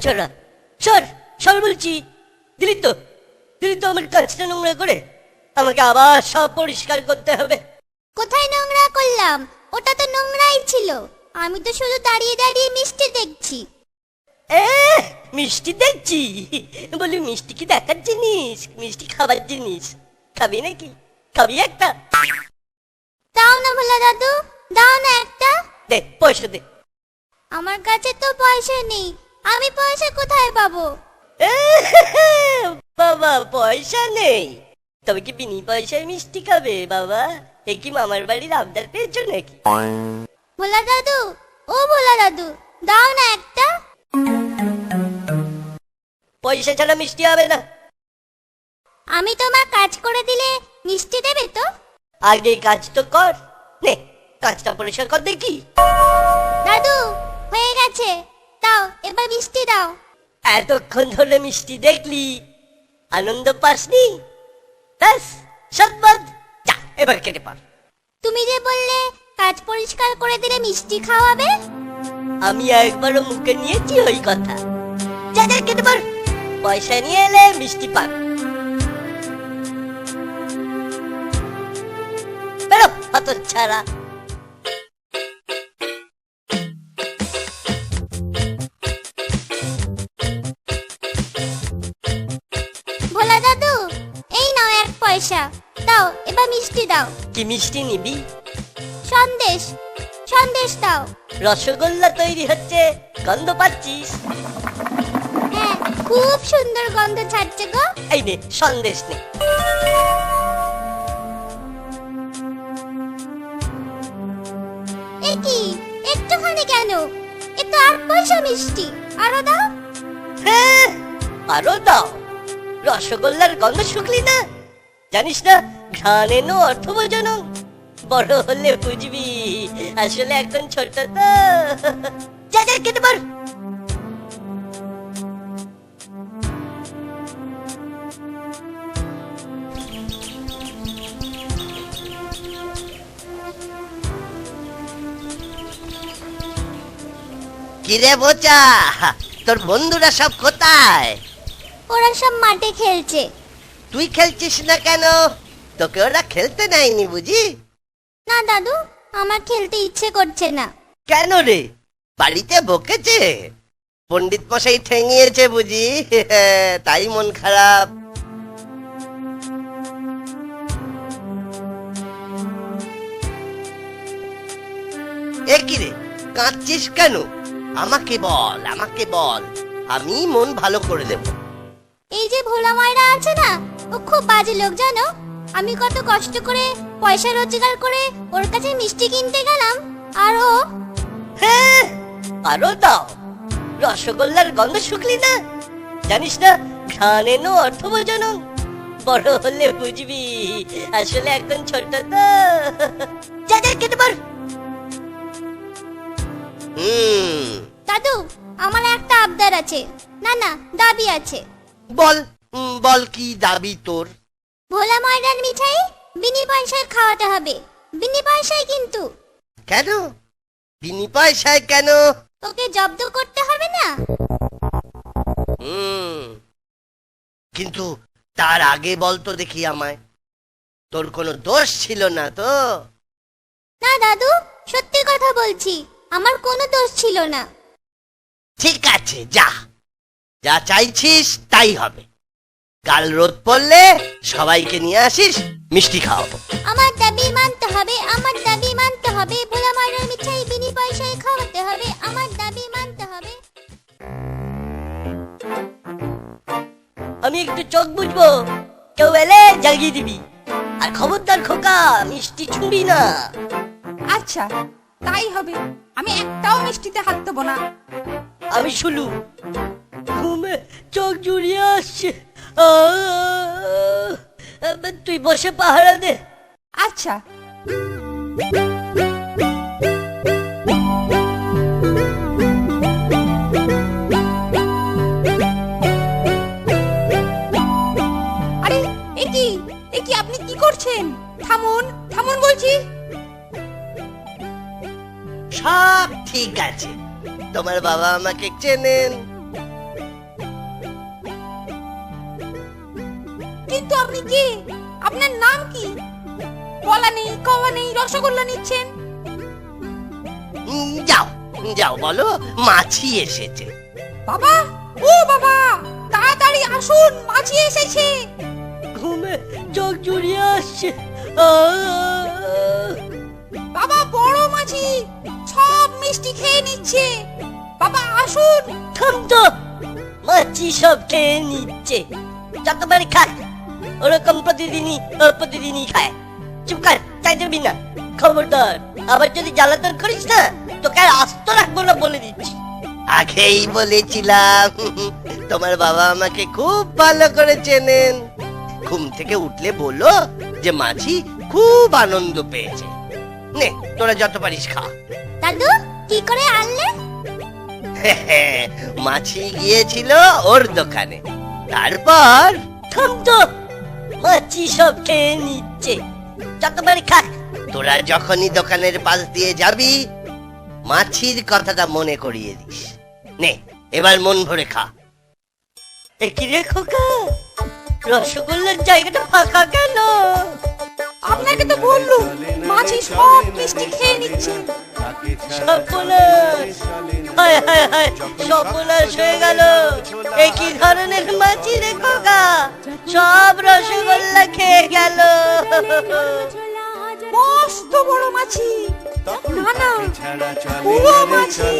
ছাড়া সর সর বলছি। দিলি তো আমার কাজটা নোংরা করে, আমাকে আবার সব পরিষ্কার করতে হবে। কোথায় নোংরা করলাম? ওটা তো নোংরাই ছিল। আমি তো শুধু দাঁড়িয়ে দাঁড়িয়ে মিষ্টি দেখছি। মিষ্টি দেখছি? বলি মিষ্টি কি দেখার জিনিস? মিষ্টি খাবার জিনিস। খাবি নাকি? খাবি একটা? দাও না ভোলা দাদু, দাও না একটা। দে, পয়সা দে। আমার কাছে তো পয়সা নেই, আমি পয়সা কোথায় পাবো? বাবা পয়সা নেই, তবে কি বিনি পয়সায় মিষ্টি খাবে বাবা? এ কি মামার বাড়ির আবদার পেয়েছো নাকি? ভোলা দাদু, ও ভোলা দাদু, দাও না একটা। পয়সা ছাড়া মিষ্টি হবে না। আমি তোমার কাজ করে দিলে মিষ্টি দেবে তো? আগে কাজ তো কর, নে কাজটা পরিষ্কার কর দেখি। দাদু হয়ে গেছে, দাও এবার মিষ্টি দাও। এতক্ষণ ধরে মিষ্টি দেখলি, আনন্দ পাসনি? ব্যাস সব বাদ, যা এবার কেটে পার। তুমি যে বললে কাজ পরিষ্কার করে দিলে মিষ্টি খাওয়াবে। আমি একবারও মুখে নিয়েছি ওই কথা। যা যা কেটে পার, পয়সা নিয়ে এলে মিষ্টি পার। বেরো হতচ্ছাড়া। ভোলা দাদু, এই নাও এক পয়সা, দাও এবার মিষ্টি দাও। কি মিষ্টি নিবি? সন্দেশ, সন্দেশ দাও। রসগোল্লা তৈরি হচ্ছে, গন্ধ পাচ্ছিস? হ্যাঁ, খুব সুন্দর গন্ধ ছাড়ছে গো। এই নে সন্দেশ নে। এ কি একটুখানি কেন? এ তো 8 পয়সা মিষ্টি, আরো দাও। হ্যাঁ আরো দাও। রসগোল্লার গন্ধ শুকলি না? জানিস না ঘ্রাণেন অর্থ বোঝানো? বড় হলে বুঝবি, আসলে এখন ছোট তো। যা যা কেটে পার। কিরে বোচা, তোর বন্ধুরা সব কোথায়? ওরা সব মাঠে খেলছে। তুই খেলছিস না কেন? তোকে ওরা খেলতে নেয়নি বুঝি? না দাদু, আমার খেলতে ইচ্ছে করছে না। কেন রে, বাড়িতে বকেছে? পণ্ডিত মশাই ঠেঙিয়েছে বুঝি? তাই মন খারাপ। এ কি রে, কাঁদছিস কেন? আমাকে বল, আমাকে বল, আমি মন ভালো করে দেব। এই যে ভোলা মায়েরা আছে না, ও খুব বাজে লোক জানো। আমি কত কষ্ট করে পয়সা রোজগার করে ওর কাছে মিষ্টি কিনতে গেলাম, আর ও। হ্যাঁ আরো দাও। রসগোল্লার গন্ধ শুকলি না? জানিস না ঘ্রাণেন অর্থ বোঝানো? বড় হলে বুঝবি, আসলে এখন ছোট তো। যা যা কেটে পার। দাদু, আমার একটা আবদার আছে, না না দাবি আছে। বল, বল কি দাবি তোর? ভোলা ময়দার মিঠাই বিনি পয়সায় খাওয়াতে হবে, বিনি পয়সায় কিন্তু। কেন বিনি পয়সায় কেন? ওকে জব্দ করতে হবে না? কিন্তু তার আগে বলতো দেখি আমায়, তোর কোনো দোষ ছিল না তো? না দাদু, সত্যি কথা বলছি, আমার কোনো দোষ ছিল না। ঠিক আছে, যা যা চাইছিস তাই হবে। কাল রোদ পড়লে সবাইকে নিয়ে আসিস, মিষ্টি খাওয়াবো। আমার দাবি মানতে হবে, আমার দাবি মানতে হবে। ভোলা ময়দার মিঠাই বিনি পয়সায় খাওয়াতে হবে, আমার দাবি আমি একটু চোখ বুঝবো, কেউ এলে জাগিয়ে দিবি। আর খবরদার খোকা, মিষ্টি ছুঁবি না। আচ্ছা তাই হবে, আমি একটাও মিষ্টিতে হাত দেবো না। আমি শুলু, ঘুমে চোখ জুড়িয়ে আসছে। তুই বসে পাহারা দে। আচ্ছা। আরে এ কি আপনি কি করছেন? থামুন থামুন বলছি। সব ঠিক আছে, তোমার বাবা আমাকে চেনেন। কিন্তু আপনি কে? আপনার নাম কি? কলা নেই, কওয়া নেই, রসগোল্লা নিচ্ছেন। যাও যাও, বলো মাছি এসেছে। বাবা, ও বাবা, তাড়াতাড়ি আসুন, মাছি এসেছে। ঘুমে চোখ জুড়িয়ে আসছে। বাবা, বড় মাছি সব মিষ্টি খেয়ে নিচ্ছে। বাবা আসুন। থাম তো, মাছি সব খেয়ে নিচ্ছে। যতবারই খায় ওরকম প্রতিদিনই খায়। চুপ কর, তাই যাবি না। খবরদার, আবার যদি জ্বালাতন করিস না, তোকে আর আস্ত রাখবো না বলে দিচ্ছি। আগেই বলেছিলাম, তোমার বাবা আমাকে খুব ভালো করে চেনেন। ঘুম থেকে উঠলে বলো যে মাছি খুব আনন্দ পেয়েছে। নে, তোরা যত পারিস খা। দাদু কি করে আনলে? মাছি গিয়েছিল ওর দোকানে, তারপর থাম তো, মাছি সব খেয়ে নিচ্ছে। যতবারই খায়। তোরা যখনই দোকানের পাশ দিয়ে যাবি, মাছির কথাটা মনে করিয়ে দিস। নে, এবার মন ভরে খা। কি রে খোকা, রসগোল্লার জায়গাটা ফাঁকা কেন? আপনাকে তো বললুম, মাছি সব মিষ্টি খেয়ে নিচ্ছে। সর্বনাশ, হায় হায় হায়, সর্বনাশ হয়ে গেল। এ কি ধরনের মাছি রে খোকা, সব রসগোল্লা খেয়ে গেল। মস্ত বড় মাছি। না না, বুড়ো মাছি।